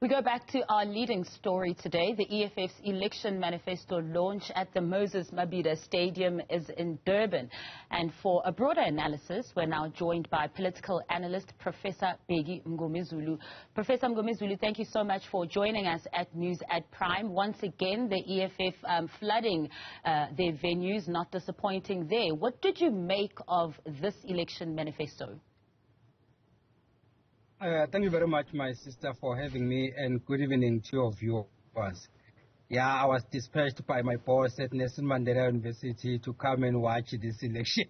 We go back to our leading story today. The EFF's election manifesto launch at the Moses Mabhida Stadium is in Durban. And for a broader analysis, we're now joined by political analyst Professor Bheki Mngomezulu. Professor Mngomezulu, thank you so much for joining us at News at Prime. Once again, the EFF flooding their venues, not disappointing there. What did you make of this election manifesto? Thank you very much, my sister, for having me, and good evening to your viewers. Yeah, I was dispatched by my boss at Nelson Mandela University to come and watch this election.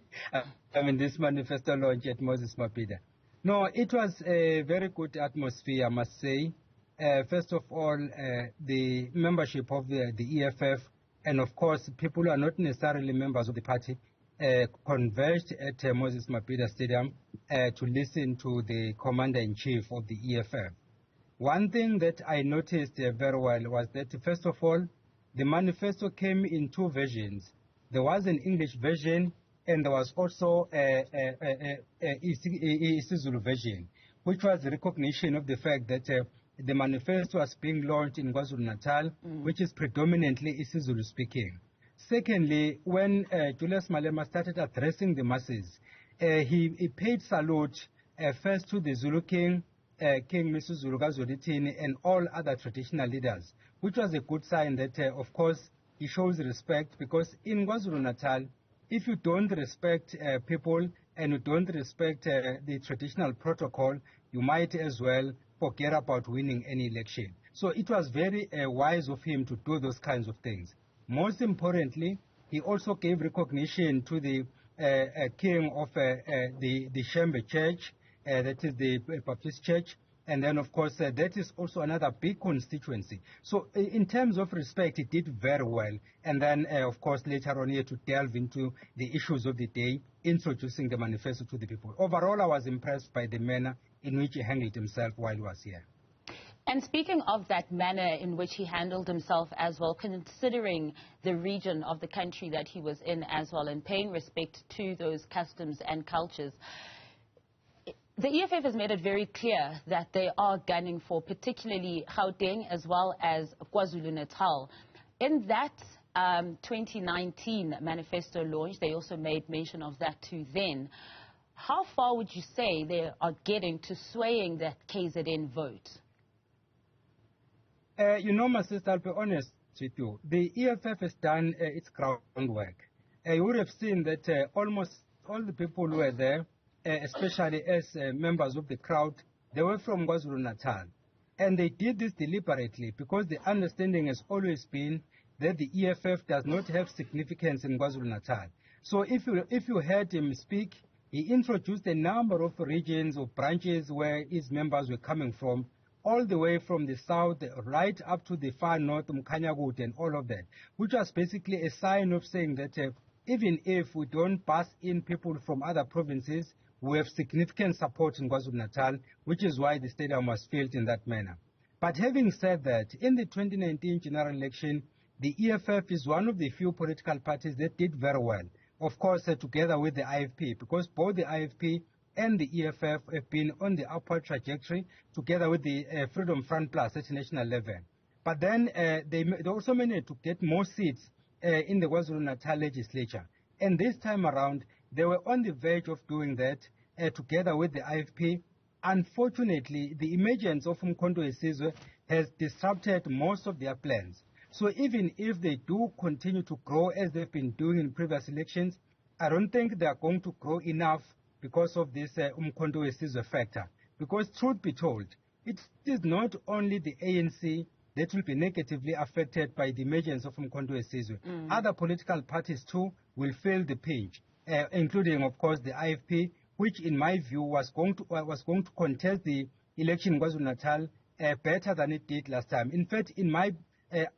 This manifesto launch at Moses Mabhida. No, it was a very good atmosphere, I must say. First of all, the membership of the EFF, and of course, people who are not necessarily members of the party, converged at Moses Mabhida Stadium to listen to the commander-in-chief of the EFF. One thing that I noticed very well was that, first of all, the manifesto came in two versions. There was an English version, and there was also a isiZulu version, which was recognition of the fact that the manifesto was being launched in KwaZulu-Natal, which is predominantly isiZulu speaking. Secondly, when Julius Malema started addressing the masses, he paid salute first to the Zulu King, King Mngomezulu Zulu, and all other traditional leaders, which was a good sign that, of course, he shows respect, because in KwaZulu-Natal, if you don't respect people and you don't respect the traditional protocol, you might as well forget about winning any election. So it was very wise of him to do those kinds of things. Most importantly, he also gave recognition to the king of the Shembe Church, that is the Baptist Church, and then, of course, that is also another big constituency. So in terms of respect, he did very well. And then, of course, later on, he had to delve into the issues of the day, introducing the manifesto to the people. Overall, I was impressed by the manner in which he handled himself while he was here. And speaking of that manner in which he handled himself as well, considering the region of the country that he was in as well, and paying respect to those customs and cultures, the EFF has made it very clear that they are gunning for particularly Gauteng as well as KwaZulu-Natal. In that 2019 manifesto launch, they also made mention of that too then. How far would you say they are getting to swaying that KZN vote? My sister, I'll be honest with you. The EFF has done its groundwork. You would have seen that almost all the people who were there, especially as members of the crowd, they were from KwaZulu-Natal. And they did this deliberately because the understanding has always been that the EFF does not have significance in KwaZulu-Natal. So if you heard him speak, he introduced a number of regions or branches where his members were coming from, all the way from the south, right up to the far north, Mkhanyakude and all of that, which was basically a sign of saying that even if we don't pass in people from other provinces, we have significant support in KwaZulu-Natal, which is why the stadium was filled in that manner. But having said that, in the 2019 general election, the EFF is one of the few political parties that did very well, of course, together with the IFP, because both the IFP and the EFF have been on the upward trajectory together with the Freedom Front Plus at national level. But then they also managed to get more seats in the KwaZulu-Natal legislature. And this time around, they were on the verge of doing that together with the IFP. Unfortunately, the emergence of Umkhonto weSizwe has disrupted most of their plans. So even if they do continue to grow as they've been doing in previous elections, I don't think they are going to grow enough because of this Umkhonto weSizwe factor. Because truth be told, it is not only the ANC that will be negatively affected by the emergence of Umkhonto weSizwe. Other political parties too will feel the pinch, including, of course, the IFP, which in my view was going to contest the election in KwaZulu-Natal better than it did last time. In fact, in my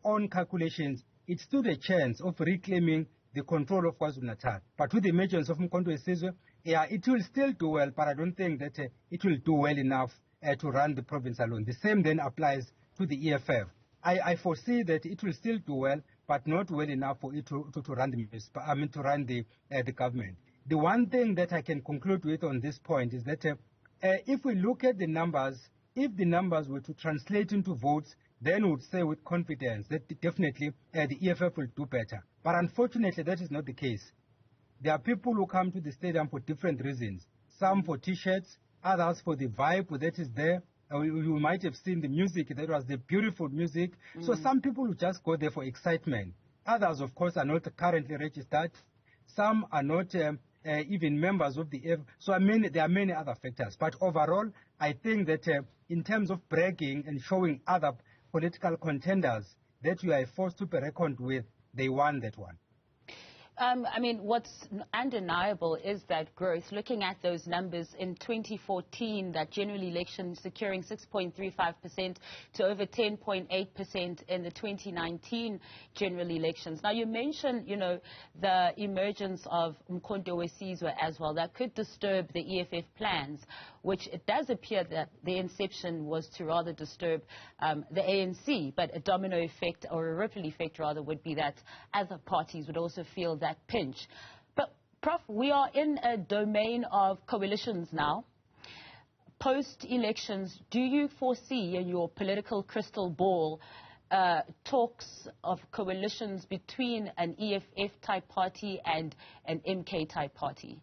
own calculations, it stood a chance of reclaiming the control of KwaZulu-Natal. But with the emergence of Umkhonto weSizwe, yeah, it will still do well, but I don't think that it will do well enough to run the province alone. The same then applies to the EFF. I foresee that it will still do well, but not well enough for it to run the government. The one thing that I can conclude with on this point is that if we look at the numbers if the numbers were to translate into votes, then we would say with confidence that definitely the EFF will do better. But unfortunately, that is not the case. There are people who come to the stadium for different reasons. Some for T-shirts, others for the vibe that is there. You might have seen the music. That was the beautiful music. So some people will just go there for excitement. Others, of course, are not currently registered. Some are not even members of the EFF. So there are many other factors. But overall, I think that in terms of bragging and showing other political contenders that you are forced to be reckoned with, they won that one. I mean, what's undeniable is that growth. Looking at those numbers in 2014, that general election securing 6.35% to over 10.8% in the 2019 general elections. Now, you mentioned, you know, the emergence of Mngomezulu as well. That could disturb the EFF plans, which it does appear that the inception was to rather disturb the ANC. But a domino effect, or a ripple effect rather, would be that other parties would also feel that pinch. But, Prof, we are in a domain of coalitions now. Post-elections, do you foresee in your political crystal ball talks of coalitions between an EFF-type party and an MK-type party?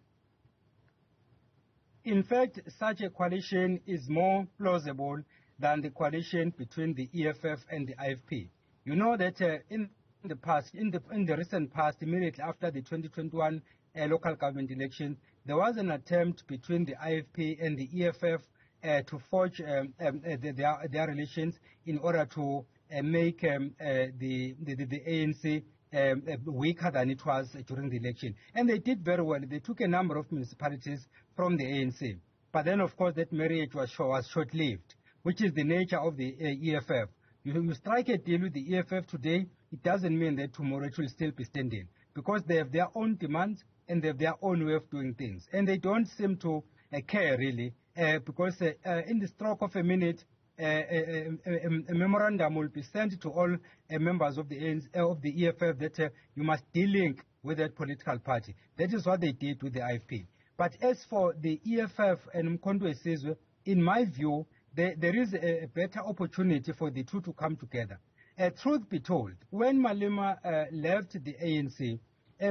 In fact, such a coalition is more plausible than the coalition between the EFF and the IFP. You know that in the recent past, immediately after the 2021 local government election, there was an attempt between the IFP and the EFF to forge their relations in order to make the ANC weaker than it was during the election. And they did very well. They took a number of municipalities from the ANC. But then, of course, that marriage was short-lived, which is the nature of the EFF. You strike a deal with the EFF today, it doesn't mean that tomorrow it will still be standing, because they have their own demands and they have their own way of doing things. And they don't seem to care, really, because in the stroke of a minute, a memorandum will be sent to all members of the EFF that you must de-link with that political party. That is what they did with the IFP. But as for the EFF and Mngomezulu, in my view, there is a better opportunity for the two to come together. Truth be told, when Malema left the ANC,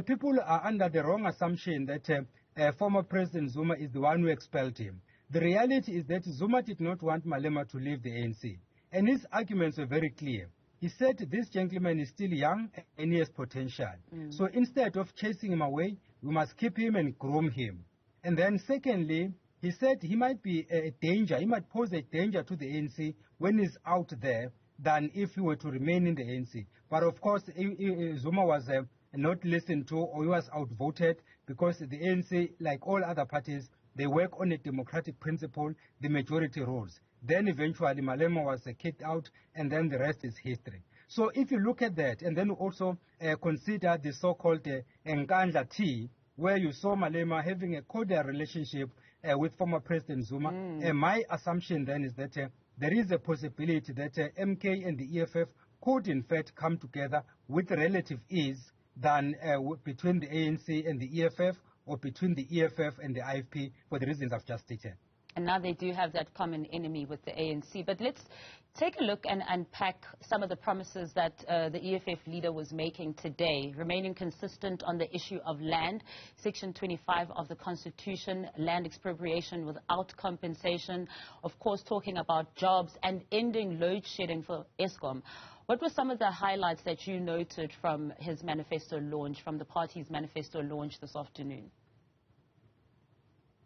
people are under the wrong assumption that former President Zuma is the one who expelled him. The reality is that Zuma did not want Malema to leave the ANC. And his arguments were very clear. He said this gentleman is still young and he has potential. So instead of chasing him away, we must keep him and groom him. And then secondly, he said he might be a danger, he might pose a danger to the ANC when he's out there than if he were to remain in the ANC. But of course, Zuma was not listened to, or he was outvoted, because the ANC, like all other parties, they work on a democratic principle, the majority rules. Then eventually Malema was kicked out, and then the rest is history. So if you look at that, and then also consider the so-called Nkandla Tea, where you saw Malema having a cordial relationship with former President Zuma, my assumption then is that there is a possibility that MK and the EFF could in fact come together with relative ease than between the ANC and the EFF, or between the EFF and the IFP, for the reasons I've just stated. And now they do have that common enemy with the ANC. But let's take a look and unpack some of the promises that the EFF leader was making today, remaining consistent on the issue of land, Section 25 of the Constitution, land expropriation without compensation, of course talking about jobs and ending load shedding for Eskom. What were some of the highlights that you noted from his manifesto launch, from the party's manifesto launch this afternoon?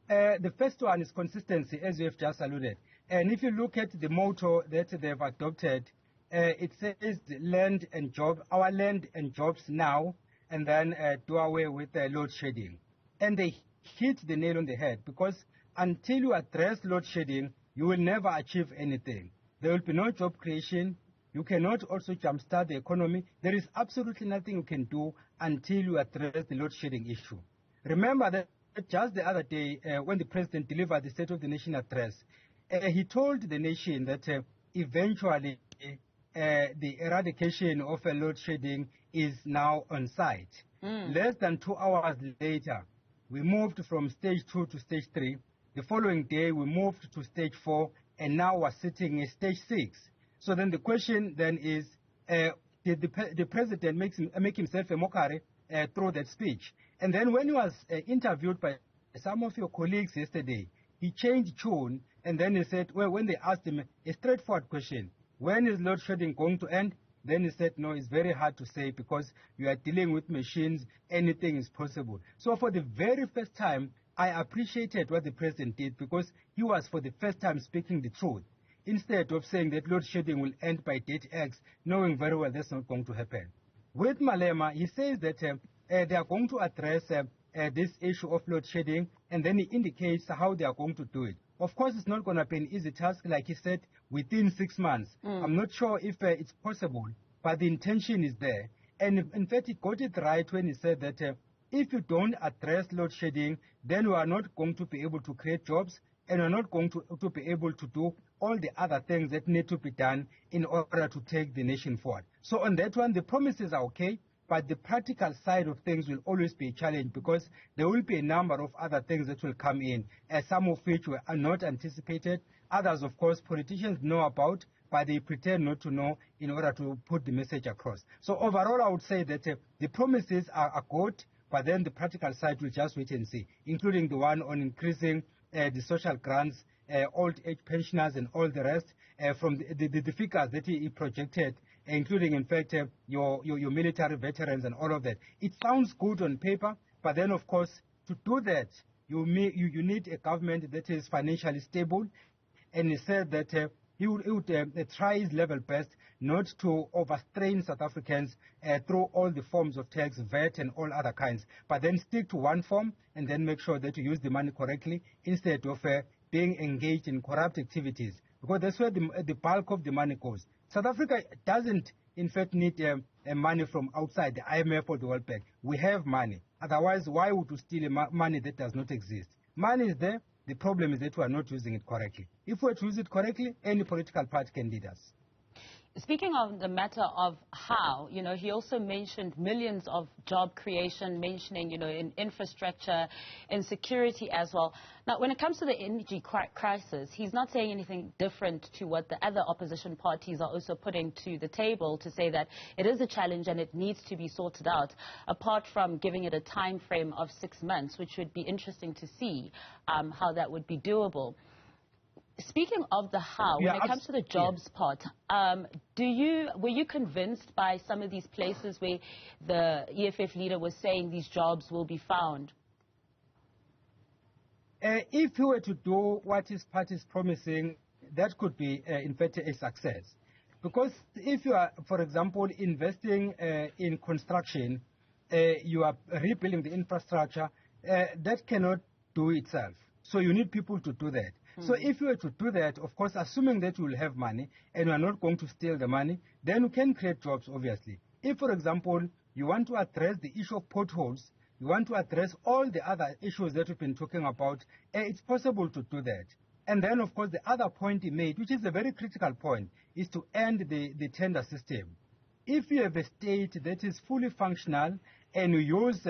The first one is consistency, as you have just alluded. And if you look at the motto that they've adopted, it says land and job, our land and jobs now, and then do away with load shedding. And they hit the nail on the head, because until you address load shedding, you will never achieve anything. There will be no job creation. You cannot also jumpstart the economy. There is absolutely nothing you can do until you address the load shedding issue. Remember that just the other day, when the president delivered the State of the Nation address, he told the nation that eventually the eradication of load shedding is now on site. Less than 2 hours later, we moved from stage 2 to stage 3. The following day, we moved to stage 4, and now was sitting in stage 6. So then the question then is, did the president make himself a mockery through that speech? And then when he was interviewed by some of your colleagues yesterday, he changed tune, and then he said, well, when they asked him a straightforward question, when is load shedding going to end? Then he said, no, it's very hard to say because you are dealing with machines, anything is possible. So for the very first time, I appreciated what the president did because he was for the first time speaking the truth. Instead of saying that load shedding will end by date X, knowing very well that's not going to happen. With Malema, he says that they are going to address this issue of load shedding, and then he indicates how they are going to do it. Of course, it's not going to be an easy task, like he said, within 6 months. I'm not sure if it's possible, but the intention is there. And in fact, he got it right when he said that if you don't address load shedding, then we are not going to be able to create jobs, and we're not going to be able to do all the other things that need to be done in order to take the nation forward. So on that one, the promises are okay, but the practical side of things will always be a challenge because there will be a number of other things that will come in, some of which were not anticipated. Others, of course, politicians know about, but they pretend not to know in order to put the message across. So overall, I would say that the promises are good, but then the practical side will just wait and see, including the one on increasing the social grants, old age pensioners and all the rest, from the figures that he projected, including, in fact, your military veterans and all of that. It sounds good on paper, but then, of course, to do that, you need a government that is financially stable, and he said that he would try his level best not to overstrain South Africans through all the forms of tax, VAT, and all other kinds, but then stick to one form and then make sure that you use the money correctly instead of being engaged in corrupt activities, because that's where the bulk of the money goes. South Africa doesn't, in fact, need money from outside, the IMF or the World Bank. We have money. Otherwise, why would you steal money that does not exist? Money is there. The problem is that we are not using it correctly. If we were to use it correctly, any political party can lead us. Speaking of the matter of how, he also mentioned millions of job creation, mentioning, in infrastructure, in security as well. Now, when it comes to the energy crisis, he's not saying anything different to what the other opposition parties are also putting to the table to say that it is a challenge and it needs to be sorted out, apart from giving it a time frame of 6 months, which would be interesting to see how that would be doable. Speaking of the how, when it comes to the jobs part, were you convinced by some of these places where the EFF leader was saying these jobs will be found? If you were to do what his party is promising, that could be, in fact, a success. Because if you are, for example, investing in construction, you are rebuilding the infrastructure, that cannot do itself. So you need people to do that. So if you were to do that, of course, assuming that you will have money and you are not going to steal the money, then you can create jobs, obviously. If, for example, you want to address the issue of potholes, you want to address all the other issues that we've been talking about, it's possible to do that. And then, of course, the other point he made, which is a very critical point, is to end the tender system. If you have a state that is fully functional and you use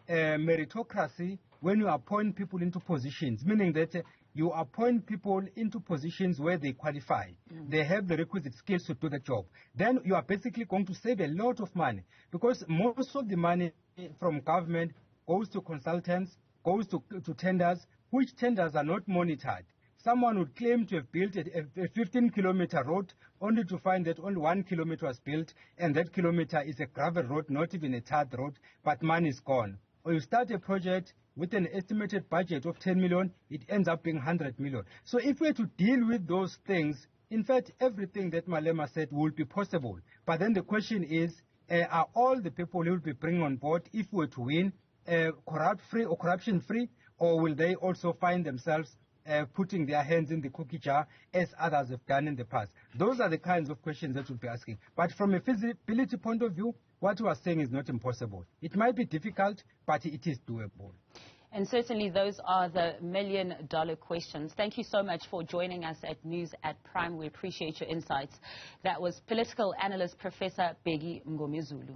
meritocracy when you appoint people into positions, meaning that you appoint people into positions where they qualify, they have the requisite skills to do the job, then you are basically going to save a lot of money, because most of the money from government goes to consultants, goes to tenders, which tenders are not monitored. Someone would claim to have built a 15-kilometer road only to find that only 1 kilometer was built, and that kilometer is a gravel road, not even a tarred road, but money is gone. Or you start a project with an estimated budget of 10 million, it ends up being 100 million. So if we were to deal with those things, in fact, everything that Malema said will be possible. But then the question is, are all the people who will be bringing on board, if we were to win, corrupt-free or corruption-free, or will they also find themselves putting their hands in the cookie jar as others have done in the past? Those are the kinds of questions that we'll be asking. But from a feasibility point of view, what we are saying is not impossible. It might be difficult, but it is doable. And certainly those are the million-dollar questions. Thank you so much for joining us at News at Prime. We appreciate your insights. That was political analyst Professor Bheki Mngomezulu.